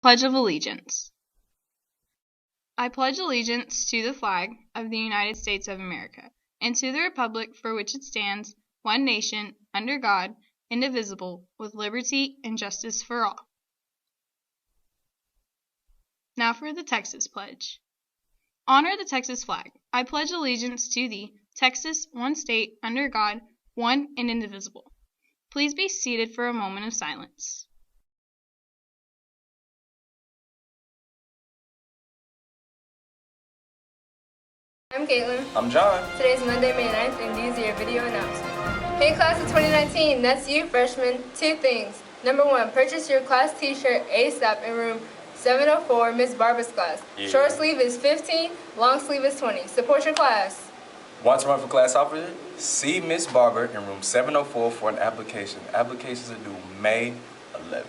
Pledge of Allegiance. I pledge allegiance to the flag of the United States of America, and to the republic for which it stands, one nation, under God, indivisible, with liberty and justice for all. Now for the Texas Pledge. Honor the Texas flag. I pledge allegiance to thee, Texas, one state, under God, one and indivisible. Please be seated for a moment of silence. I'm Caitlin. I'm John. Today's Monday, May 9th, and these are your video announcements. Hey class of 2019, that's you freshmen. 2 things. Number 1, purchase your class t-shirt ASAP in room 704, Miss Barber's class. Yeah. Short sleeve is 15, long sleeve is 20. Support your class. Want to run for class officer? See Miss Barber in room 704 for an application. Applications are due May 11th.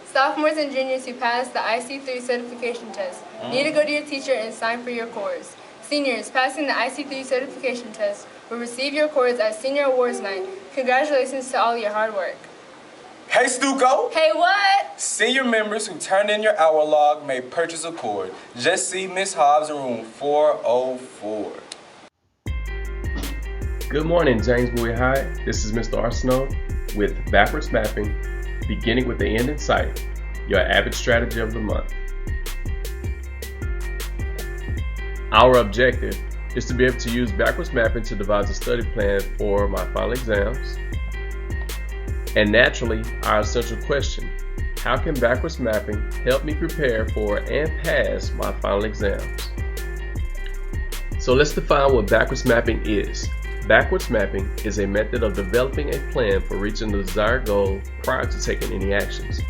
Sophomores and juniors who passed the IC3 certification test need to go to your teacher and sign for your course. Seniors passing the IC3 certification test will receive your cords at Senior Awards Night. Congratulations to all your hard work. Hey Stuco! Hey, what? Senior members who turned in your hour log may purchase a cord. Just see Miss Hobbs in room 404. Good morning, James Bowie High. This is Mr. Arsenault with Backwards Mapping, beginning with the end in sight, your Avid strategy of the month. Our objective is to be able to use backwards mapping to devise a study plan for my final exams. And naturally, our essential question, how can backwards mapping help me prepare for and pass my final exams? So let's define what backwards mapping is. Backwards mapping is a method of developing a plan for reaching the desired goal prior to taking any actions.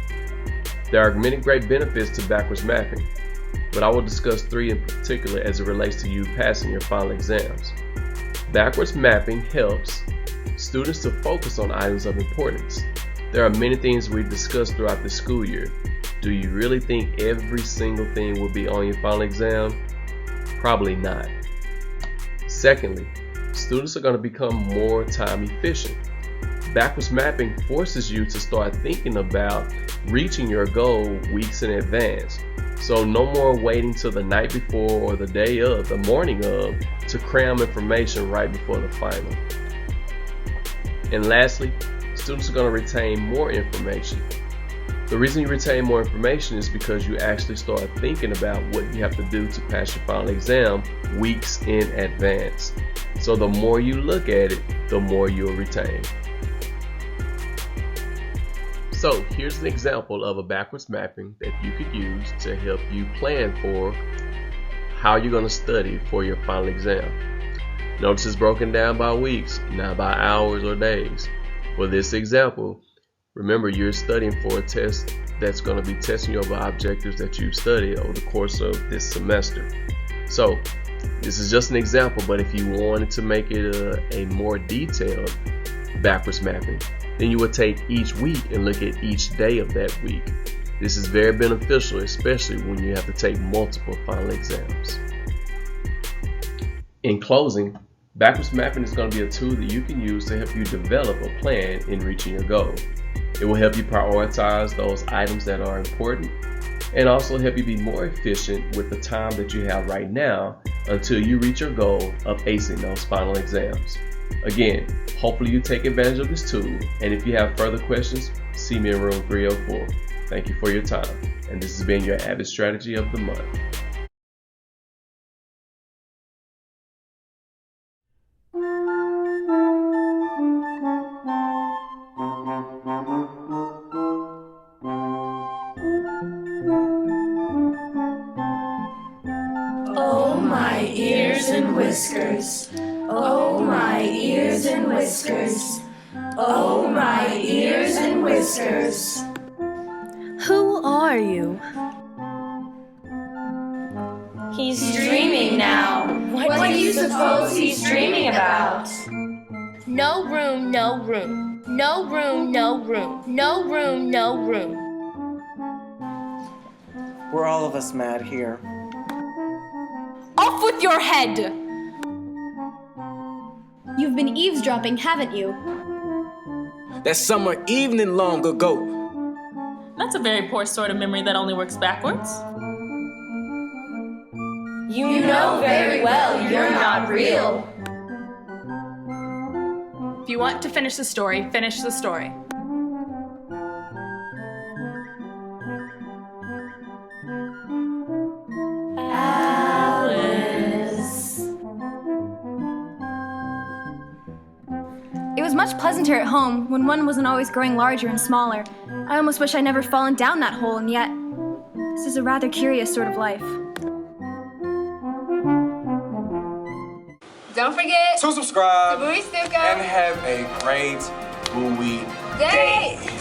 There are many great benefits to backwards mapping, but I will discuss 3 in particular as it relates to you passing your final exams. Backwards mapping helps students to focus on items of importance. There are many things we've discussed throughout the school year. Do you really think every single thing will be on your final exam? Probably not. Secondly, students are going to become more time efficient. Backwards mapping forces you to start thinking about reaching your goal weeks in advance. So no more waiting till the night before or the day of, the morning of, to cram information right before the final. And lastly, students are going to retain more information. The reason you retain more information is because you actually start thinking about what you have to do to pass your final exam weeks in advance. So the more you look at it, the more you'll retain. So here's an example of a backwards mapping that you could use to help you plan for how you're going to study for your final exam. Notice it's broken down by weeks, not by hours or days. For this example, remember you're studying for a test that's going to be testing you over objectives that you've studied over the course of this semester. So this is just an example, but if you wanted to make it a more detailed backwards mapping, then you would take each week and look at each day of that week. This is very beneficial, especially when you have to take multiple final exams. In closing, backwards mapping is going to be a tool that you can use to help you develop a plan in reaching your goal. It will help you prioritize those items that are important and also help you be more efficient with the time that you have right now until you reach your goal of acing those final exams. Again, hopefully you take advantage of this tool, and if you have further questions, see me in room 304. Thank you for your time, and this has been your Avid Strategy of the Month. Oh, my ears and whiskers. Oh, my ears and whiskers. Oh, my ears and whiskers. Who are you? He's dreaming now. What do you suppose he's dreaming about? No room, no room. No room, no room. No room, no room. We're all of us mad here. Off with your head! You've been eavesdropping, haven't you? That summer evening long ago. That's a very poor sort of memory that only works backwards. You know very well you're not real. If you want to finish the story, finish the story. Alice. It was much pleasanter at home when one wasn't always growing larger and smaller. I almost wish I'd never fallen down that hole, and yet, this is a rather curious sort of life. Don't forget To subscribe to Bowie Stuka and have a great Bowie Day.